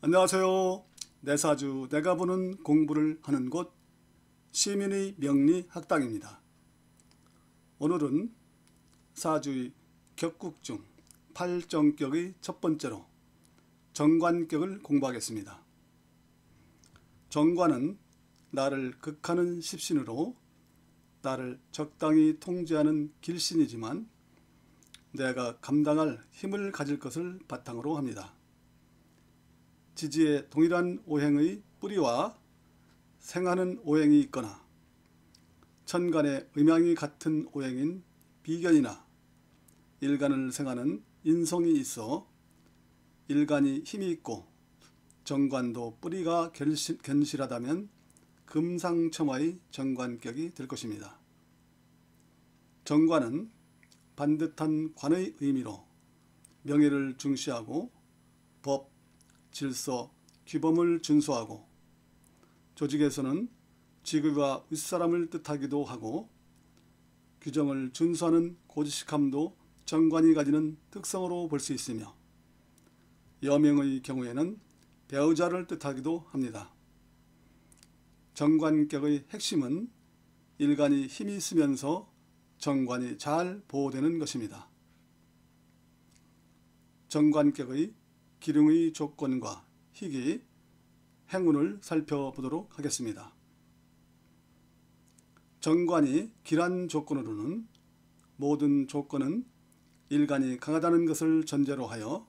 안녕하세요. 내 사주 내가 보는 공부를 하는 곳 시민의 명리 학당입니다. 오늘은 사주의 격국 중 팔정격의 첫 번째로 정관격을 공부하겠습니다. 정관은 나를 극하는 십신으로 나를 적당히 통제하는 길신이지만 내가 감당할 힘을 가질 것을 바탕으로 합니다. 지지에 동일한 오행의 뿌리와 생하는 오행이 있거나 천간의 음양이 같은 오행인 비견이나 일간을 생하는 인성이 있어 일간이 힘이 있고 정관도 뿌리가 견실하다면 금상첨화의 정관격이 될 것입니다. 정관은 반듯한 관의 의미로 명예를 중시하고 법, 질서, 규범을 준수하고 조직에서는 직위와 윗사람을 뜻하기도 하고 규정을 준수하는 고지식함도 정관이 가지는 특성으로 볼 수 있으며 여명의 경우에는 배우자를 뜻하기도 합니다. 정관격의 핵심은 일간이 힘이 있으면서 정관이 잘 보호되는 것입니다. 정관격의 기륭의 조건과 희귀, 행운을 살펴보도록 하겠습니다. 정관이 길한 조건으로는 모든 조건은 일간이 강하다는 것을 전제로 하여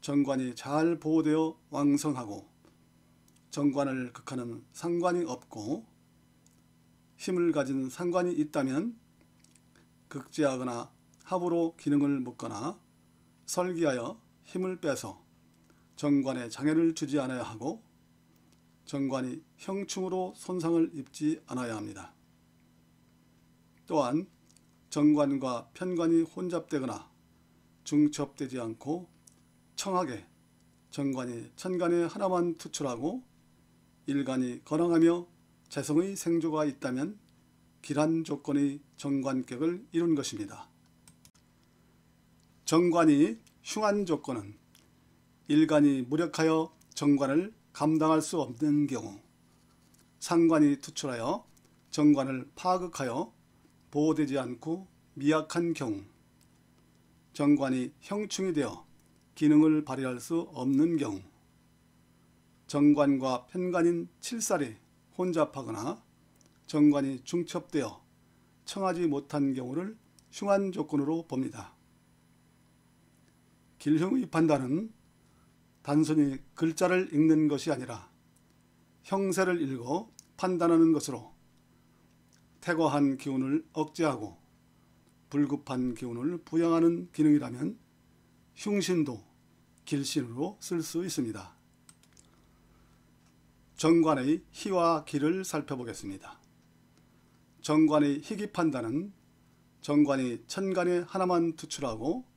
정관이 잘 보호되어 왕성하고 정관을 극하는 상관이 없고 힘을 가진 상관이 있다면 극제하거나 합으로 기능을 묶거나 설기하여 힘을 빼서 정관에 장애를 주지 않아야 하고 정관이 형충으로 손상을 입지 않아야 합니다. 또한 정관과 편관이 혼잡되거나 중첩되지 않고 청하게 정관이 천간에 하나만 투출하고 일간이 건강하며 재성의 생조가 있다면 길한 조건의 정관격을 이룬 것입니다. 정관이 흉한 조건은 일간이 무력하여 정관을 감당할 수 없는 경우, 상관이 투출하여 정관을 파극하여 보호되지 않고 미약한 경우, 정관이 형충이 되어 기능을 발휘할 수 없는 경우, 정관과 편관인 칠살이 혼잡하거나 정관이 중첩되어 청하지 못한 경우를 흉한 조건으로 봅니다. 길흉의 판단은 단순히 글자를 읽는 것이 아니라 형세를 읽어 판단하는 것으로 태거한 기운을 억제하고 불급한 기운을 부양하는 기능이라면 흉신도 길신으로 쓸 수 있습니다. 정관의 희와 기를 살펴보겠습니다. 정관의 희기 판단은 정관이 천간에 하나만 투출하고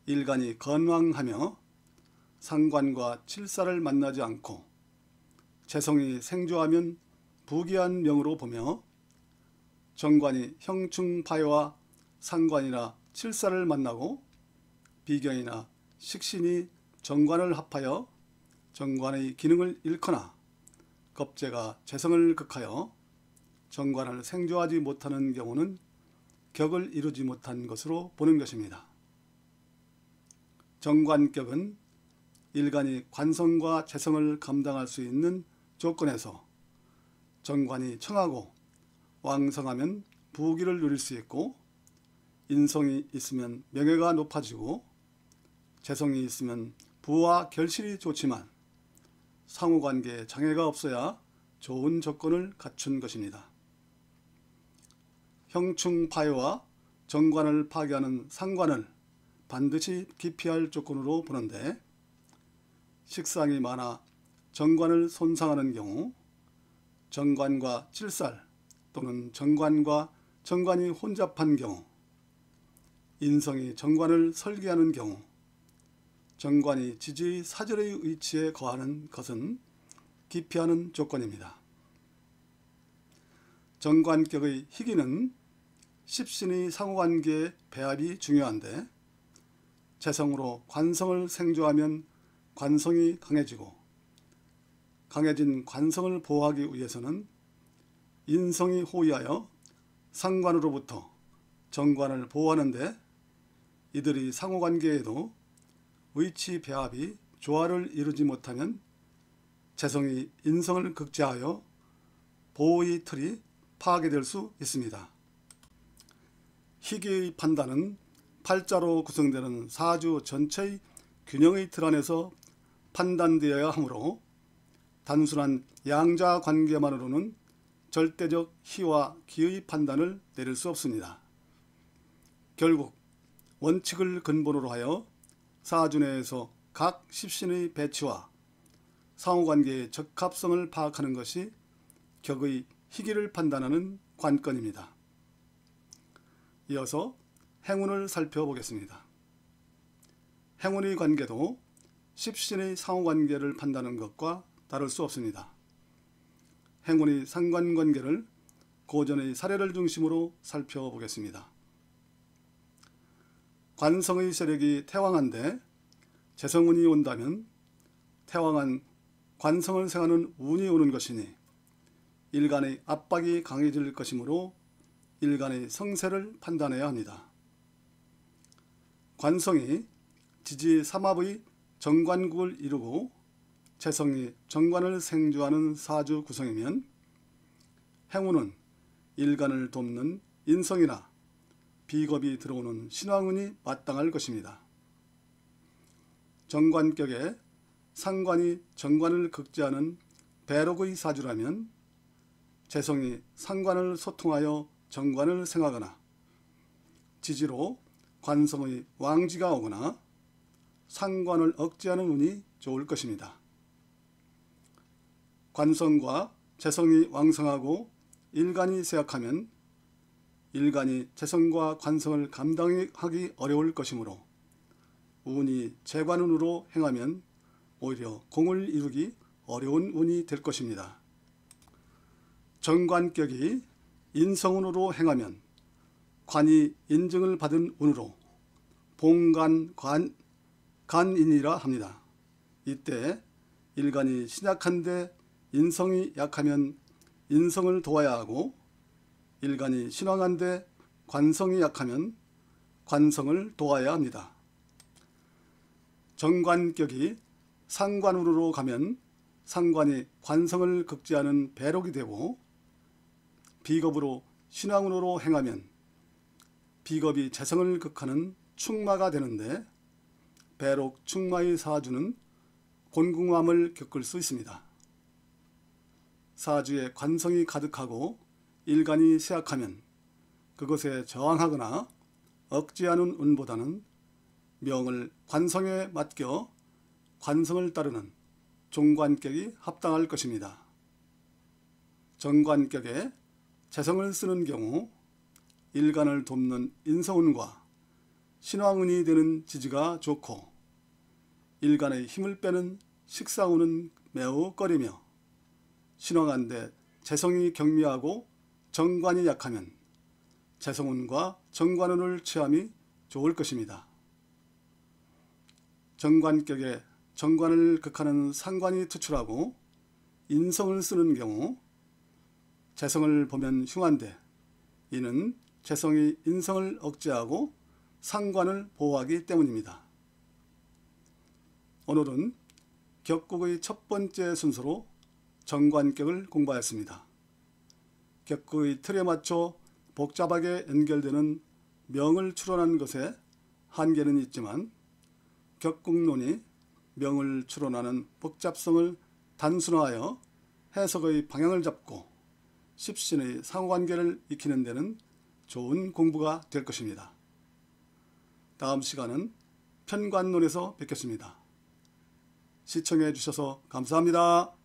일간이 건왕하며 상관과 칠사를 만나지 않고 재성이 생조하면 부귀한 명으로 보며 정관이 형충파해와 상관이나 칠사를 만나고 비견이나 식신이 정관을 합하여 정관의 기능을 잃거나 겁재가 재성을 극하여 정관을 생조하지 못하는 경우는 격을 이루지 못한 것으로 보는 것입니다. 정관격은 일간이 관성과 재성을 감당할 수 있는 조건에서 정관이 청하고 왕성하면 부귀를 누릴 수 있고 인성이 있으면 명예가 높아지고 재성이 있으면 부와 결실이 좋지만 상호관계에 장애가 없어야 좋은 조건을 갖춘 것입니다. 형충파해와 정관을 파괴하는 상관을 반드시 기피할 조건으로 보는데 식상이 많아 정관을 손상하는 경우, 정관과 칠살 또는 정관과 정관이 혼잡한 경우, 인성이 정관을 설계하는 경우, 정관이 지지의 사절의 위치에 거하는 것은 기피하는 조건입니다. 정관격의 희기는 십신의 상호관계의 배합이 중요한데 재성으로 관성을 생조하면 관성이 강해지고 강해진 관성을 보호하기 위해서는 인성이 호위하여 상관으로부터 정관을 보호하는데 이들이 상호관계에도 위치 배합이 조화를 이루지 못하면 재성이 인성을 극제하여 보호의 틀이 파괴될 수 있습니다. 희귀의 판단은 팔자로 구성되는 사주 전체의 균형의 틀 안에서 판단되어야 하므로 단순한 양자 관계만으로는 절대적 희와 기의 판단을 내릴 수 없습니다. 결국 원칙을 근본으로 하여 사주 내에서 각 십신의 배치와 상호관계의 적합성을 파악하는 것이 격의 희기를 판단하는 관건입니다. 이어서 행운을 살펴보겠습니다. 행운의 관계도 십신의 상호관계를 판단하는 것과 다를 수 없습니다. 행운의 상관관계를 고전의 사례를 중심으로 살펴보겠습니다. 관성의 세력이 태왕한데 재성운이 온다면 태왕한 관성을 생하는 운이 오는 것이니 일간의 압박이 강해질 것이므로 일간의 성세를 판단해야 합니다. 관성이 지지 삼합의 정관국을 이루고 재성이 정관을 생주하는 사주 구성이면 행운은 일간을 돕는 인성이나 비겁이 들어오는 신왕운이 마땅할 것입니다. 정관격에 상관이 정관을 극제하는 배록의 사주라면 재성이 상관을 소통하여 정관을 생하거나 지지로 관성의 왕지가 오거나 상관을 억제하는 운이 좋을 것입니다. 관성과 재성이 왕성하고 일간이 쇠약하면 일간이 재성과 관성을 감당하기 어려울 것이므로 운이 재관운으로 행하면 오히려 공을 이루기 어려운 운이 될 것입니다. 정관격이 인성운으로 행하면 관이 인증을 받은 운으로 간인이라 합니다. 이때 일간이 신약한데 인성이 약하면 인성을 도와야 하고 일간이 신왕한데 관성이 약하면 관성을 도와야 합니다. 정관격이 상관운으로 가면 상관이 관성을 극제하는 배록이 되고 비겁으로 신왕운으로 행하면 비겁이 재성을 극하는 축마가 되는데 배록 축마의 사주는 곤궁함을 겪을 수 있습니다. 사주에 관성이 가득하고 일간이 쇠약하면 그것에 저항하거나 억제하는 운보다는 명을 관성에 맡겨 관성을 따르는 종관격이 합당할 것입니다. 정관격에 재성을 쓰는 경우 일간을 돕는 인성운과 신왕운이 되는 지지가 좋고 일간의 힘을 빼는 식상운은 매우 꺼리며 신왕한데 재성이 경미하고 정관이 약하면 재성운과 정관운을 취함이 좋을 것입니다. 정관격에 정관을 극하는 상관이 투출하고 인성을 쓰는 경우 재성을 보면 흉한데 이는 재성이 인성을 억제하고 상관을 보호하기 때문입니다. 오늘은 격국의 첫 번째 순서로 정관격을 공부하였습니다. 격국의 틀에 맞춰 복잡하게 연결되는 명을 추론한 것에 한계는 있지만 격국론이 명을 추론하는 복잡성을 단순화하여 해석의 방향을 잡고 십신의 상호관계를 익히는 데는 좋은 공부가 될 것입니다. 다음 시간은 편관론에서 뵙겠습니다. 시청해 주셔서 감사합니다.